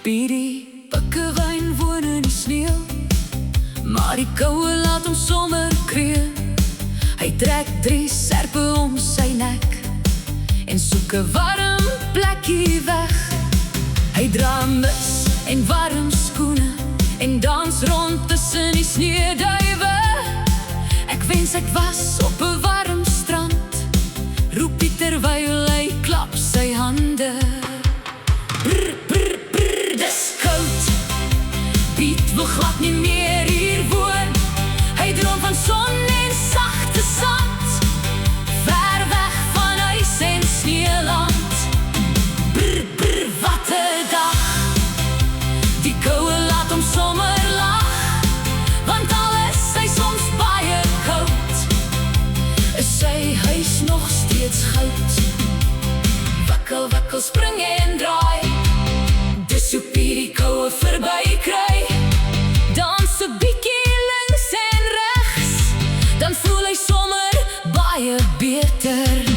Piedi, Pikkewyn woon in die sneeu, maar die koue laat hom sommer kreeu. Hy trek 3 serpe om sy nek en soek 'n warm plekkie weg. Hy dra 'n muts en warm skoene en dans rond tussen die sneeuduwe. Ek wens ek was op 'n warm strand, roep hy terwyl hy klap sy hande. Brr, brr, brr, dis koud. Piet wil glad nie meer hier woon. Hy droom van son en sagte sand, ver weg van huis en sneeuland. Brr, brr, wat 'n dag. Die koue laat hom sommer lag, want al is hy soms baie koud, is sy huis nog steeds goud. Wakkel, wakkel, spring en draai, dis hoe Piet die koue verby kry. Dans 'n bietjie links en regs, dan voel hy sommer baie beter.